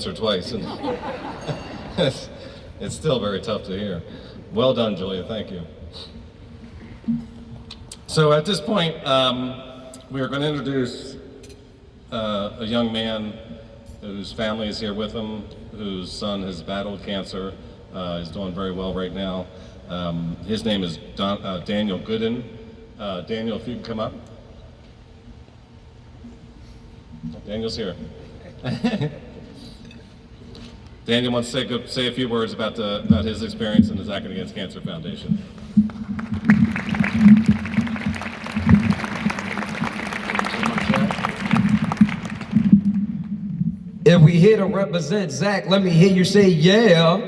or twice, and it's, it's still very tough to hear. Well done, Julia, thank you. So at this point, we are going to introduce a young man whose family is here with him, whose son has battled cancer, is doing very well right now. His name is Daniel Gooden. Daniel, if you can come up. Daniel's here. Daniel wants to say a few words about his experience in the Acting Against Cancer Foundation. If we here to represent Zach, let me hear you say yeah.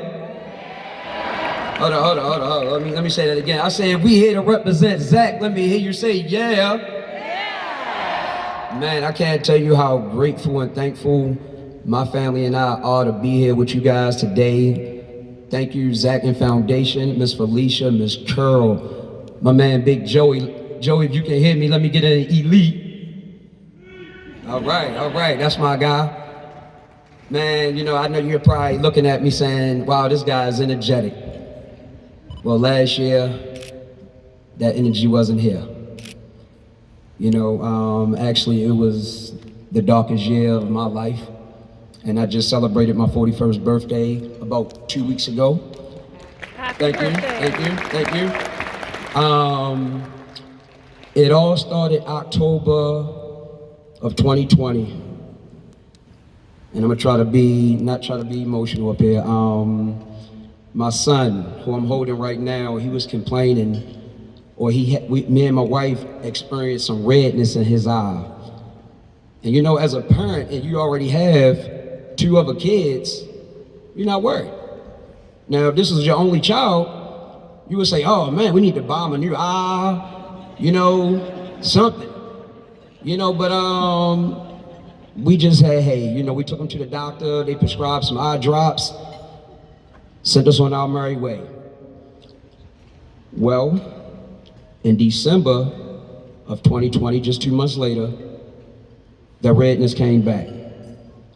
Hold on. Let me say that again. I say if we here to represent Zach, let me hear you say yeah. Man, I can't tell you how grateful and thankful my family and I are to be here with you guys today. Thank you, Zach and Foundation, Miss Felicia, Miss Curl, my man Big Joey. Joey, if you can hear me, let me get an elite. All right, that's my guy. Man, you know, I know you're probably looking at me saying, wow, this guy is energetic. Well, last year, that energy wasn't here. You know, actually it was the darkest year of my life. And I just celebrated my 41st birthday about 2 weeks ago. Happy birthday. Thank you. It all started October of 2020. And I'm gonna not try to be emotional up here. My son, who I'm holding right now, he was complaining, or me and my wife experienced some redness in his eye. And you know, as a parent, and you already have 2 other kids, you're not worried. Now, if this was your only child, you would say, oh man, we need to buy him a new eye, you know, something. You know, but we just had, hey, you know, we took him to the doctor, they prescribed some eye drops, sent us on our merry way. Well, in December of 2020, just 2 months later, the redness came back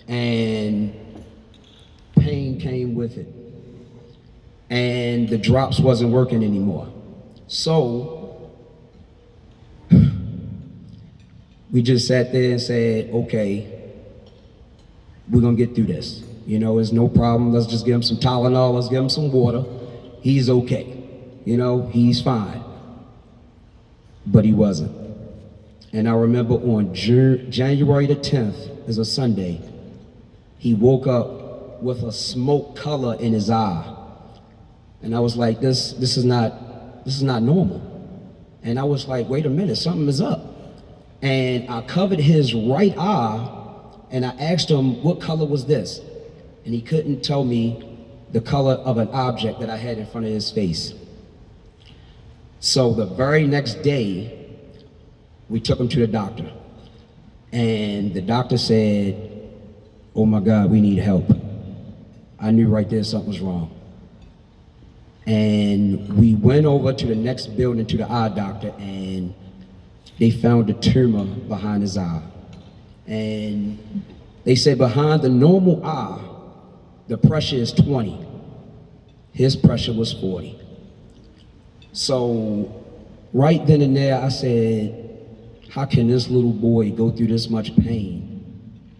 and pain came with it. And the drops wasn't working anymore. So we just sat there and said, okay, we're gonna get through this. You know, it's no problem. Let's just give him some Tylenol, let's give him some water. He's okay. You know, he's fine. But he wasn't. And I remember on January the 10th, is a Sunday, he woke up with a smoke color in his eye. And I was like, this is not normal. And I was like, wait a minute, something is up. And I covered his right eye and I asked him, what color was this? And he couldn't tell me the color of an object that I had in front of his face. So the very next day, we took him to the doctor. And the doctor said, oh my God, we need help. I knew right there something was wrong. And we went over to the next building to the eye doctor, and they found a tumor behind his eye. And they said behind the normal eye, the pressure is 20. His pressure was 40. So right then and there, I said, how can this little boy go through this much pain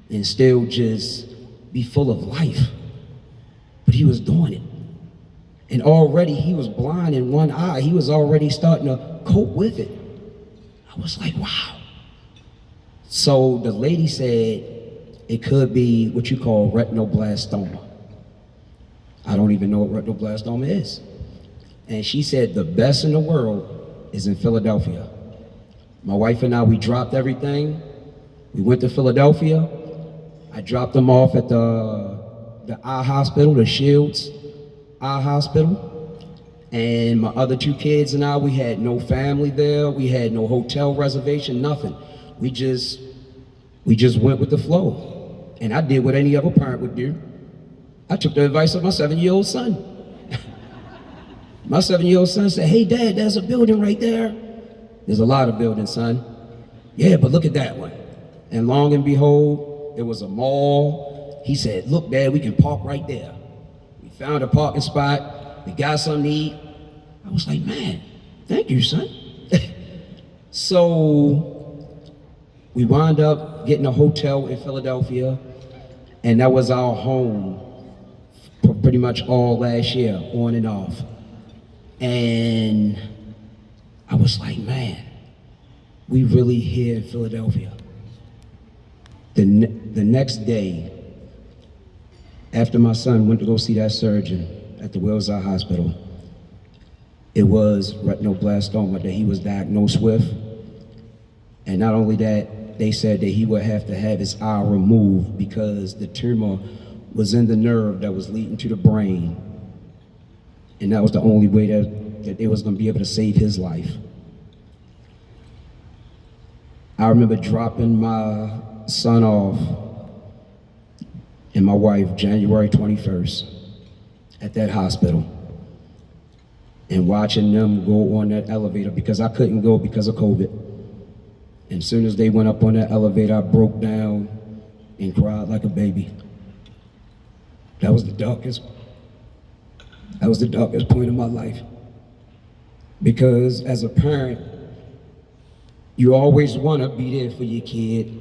and still just be full of life? But he was doing it. And already he was blind in one eye. He was already starting to cope with it. I was like, wow. So the lady said it could be what you call retinoblastoma. I don't even know what retinoblastoma is. And she said the best in the world is in Philadelphia. My wife and I, we dropped everything. We went to Philadelphia. I dropped them off at the eye hospital, the Shields Eye Hospital. And my other 2 kids and I, we had no family there. We had no hotel reservation, nothing. We just went with the flow. And I did what any other parent would do. I took the advice of my 7-year-old son. My 7-year-old son said, hey Dad, there's a building right there. There's a lot of buildings, son. Yeah, but look at that one. And long and behold, it was a mall. He said, look, Dad, we can park right there. We found a parking spot. We got something to eat. I was like, man, thank you, son. So we wound up getting a hotel in Philadelphia, and that was our home for pretty much all last year, on and off. And I was like, man, we really here in Philadelphia. The next day, after my son went to go see that surgeon at the Wills Eye Hospital, it was retinoblastoma that he was diagnosed with. And not only that, they said that he would have to have his eye removed because the tumor was in the nerve that was leading to the brain. And that was the only way that they was gonna be able to save his life. I remember dropping my son off and my wife January 21st at that hospital and watching them go on that elevator because I couldn't go because of COVID. And as soon as they went up on that elevator, I broke down and cried like a baby. That was the darkest point in my life. Because as a parent, you always want to be there for your kid.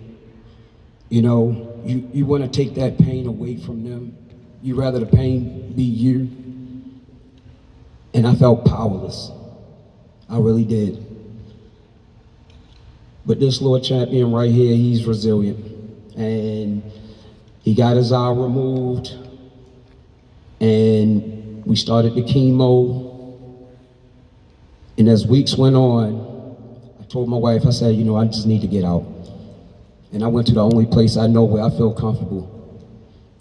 You know, you want to take that pain away from them. You rather the pain be you. And I felt powerless. I really did. But this Lord champion right here, he's resilient. And he got his eye removed. And we started the chemo. And as weeks went on, I told my wife, I said, you know, I just need to get out. And I went to the only place I know where I feel comfortable,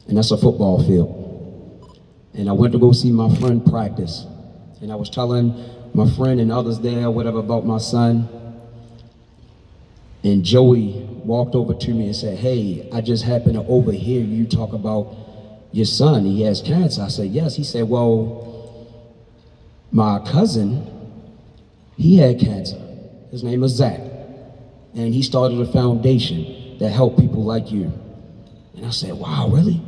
and that's a football field. And I went to go see my friend practice. And I was telling my friend and others there, whatever, about my son. And Joey walked over to me and said, hey, I just happened to overhear you talk about your son. He has cancer. I said, yes. He said, well, my cousin, he had cancer. His name is Zach. And he started a foundation that helped people like you. And I said, wow, really?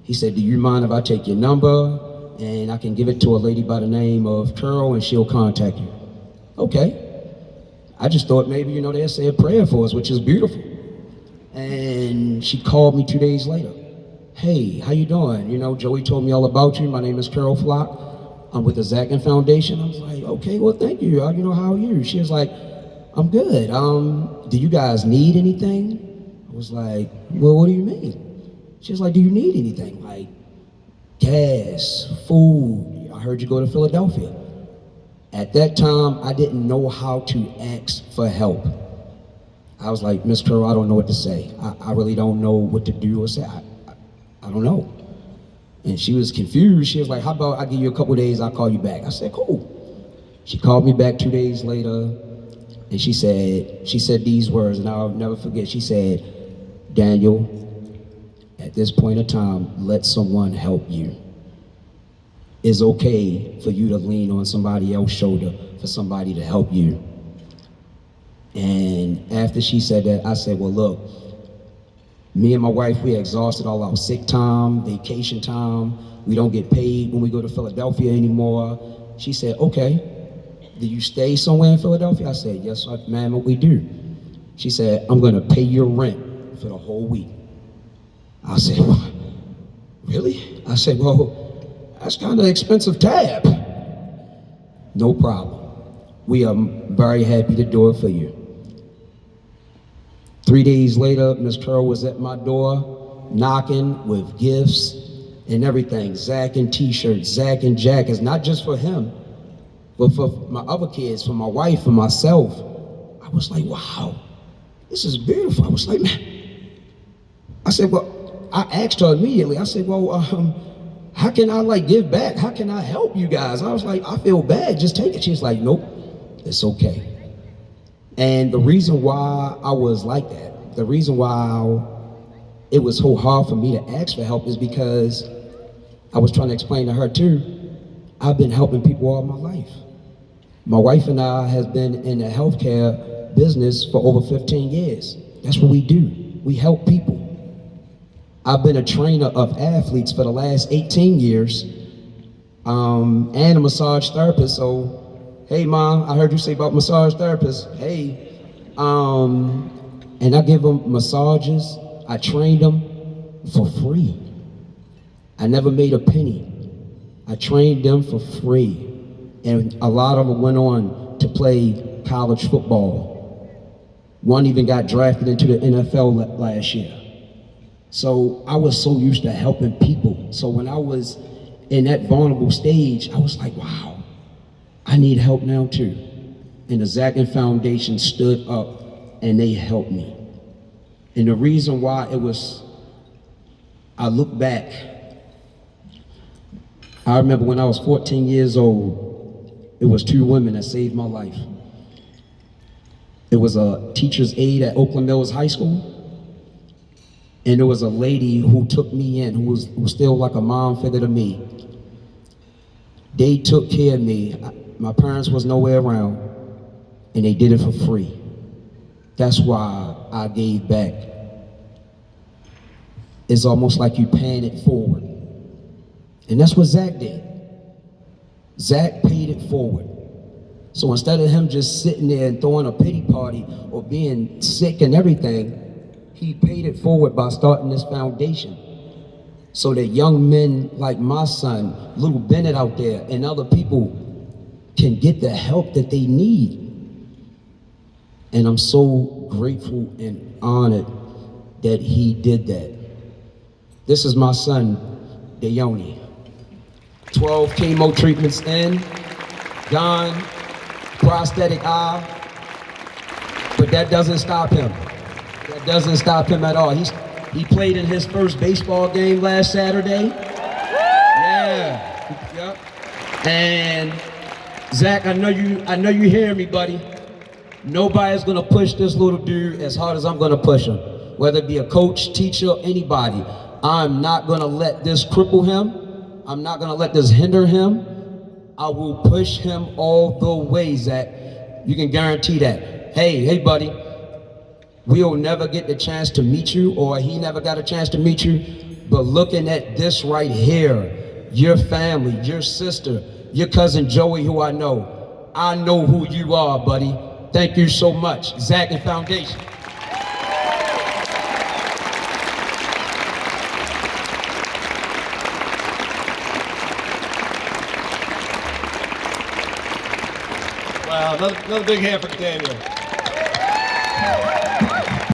He said, do you mind if I take your number and I can give it to a lady by the name of Carol and she'll contact you? Okay. I just thought maybe, you know, they'll say a prayer for us, which is beautiful. And she called me 2 days later. Hey, how you doing? You know, Joey told me all about you. My name is Carol Flock. I'm with the Zachin Foundation. I was like, okay, well, thank you. You know, how are you? She was like, I'm good. Do you guys need anything? I was like, well, what do you mean? She was like, do you need anything? Like gas, food. I heard you go to Philadelphia. At that time, I didn't know how to ask for help. I was like, Miss Carol, I don't know what to say. I really don't know what to do or say. I don't know. And she was confused. She was like, how about I give you a couple days, I'll call you back. I said, cool. She called me back 2 days later, and she said these words, and I'll never forget. She said, Daniel, at this point in time, let someone help you. It's okay for you to lean on somebody else's shoulder for somebody to help you. And after she said that, I said, well, look, me and my wife, we exhausted all our sick time, vacation time. We don't get paid when we go to Philadelphia anymore. She said, okay, do you stay somewhere in Philadelphia? I said, yes, ma'am, what we do. She said, I'm gonna pay your rent for the whole week. I said, what? Really? I said, well, that's kind of expensive tab. No problem. We are very happy to do it for you. 3 days later, Miss Carol was at my door knocking with gifts and everything. Zach and t-shirts, Zach and jackets, not just for him, but for my other kids, for my wife, for myself. I was like, wow, this is beautiful. I was like, man. I said, well, I asked her immediately. I said, well, how can I like give back? How can I help you guys? I was like, I feel bad, just take it. She was like, nope, it's okay. And the reason why I was like that, the reason why it was so hard for me to ask for help is because I was trying to explain to her too, I've been helping people all my life. My wife and I have been in the healthcare business for over 15 years. That's what we do. We help people. I've been a trainer of athletes for the last 18 years, and a massage therapist. So, hey, Mom, I heard you say about massage therapists. Hey, and I give them massages. I trained them for free. I never made a penny. I trained them for free. And a lot of them went on to play college football. One even got drafted into the NFL last year. So I was so used to helping people. So when I was in that vulnerable stage, I was like, wow, I need help now too. And the Zachin Foundation stood up and they helped me. And the reason why I look back, I remember when I was 14 years old, it was 2 women that saved my life. It was a teacher's aide at Oakland Mills High School, and there was a lady who took me in, who was still like a mom figure to me. They took care of me. My parents was nowhere around, and they did it for free. That's why I gave back. It's almost like you paying it forward. And that's what Zach did. Zach paid it forward. So instead of him just sitting there and throwing a pity party or being sick and everything, he paid it forward by starting this foundation. So that young men like my son, little Bennett out there, and other people can get the help that they need. And I'm so grateful and honored that he did that. This is my son, Dayoni. 12 chemo treatments in, gone, prosthetic eye, but that doesn't stop him. That doesn't stop him at all. He played in his first baseball game last Saturday. Yeah, yep. And Zach, I know you hear me, buddy. Nobody's gonna push this little dude as hard as I'm gonna push him. Whether it be a coach, teacher, anybody. I'm not gonna let this cripple him. I'm not gonna let this hinder him. I will push him all the way, Zach. You can guarantee that. Hey, buddy, we'll never get the chance to meet you, or he never got a chance to meet you, but looking at this right here, your family, your sister, your cousin Joey, who I know who you are, buddy. Thank you so much. Zachin Foundation. Wow, another big hand for Daniel.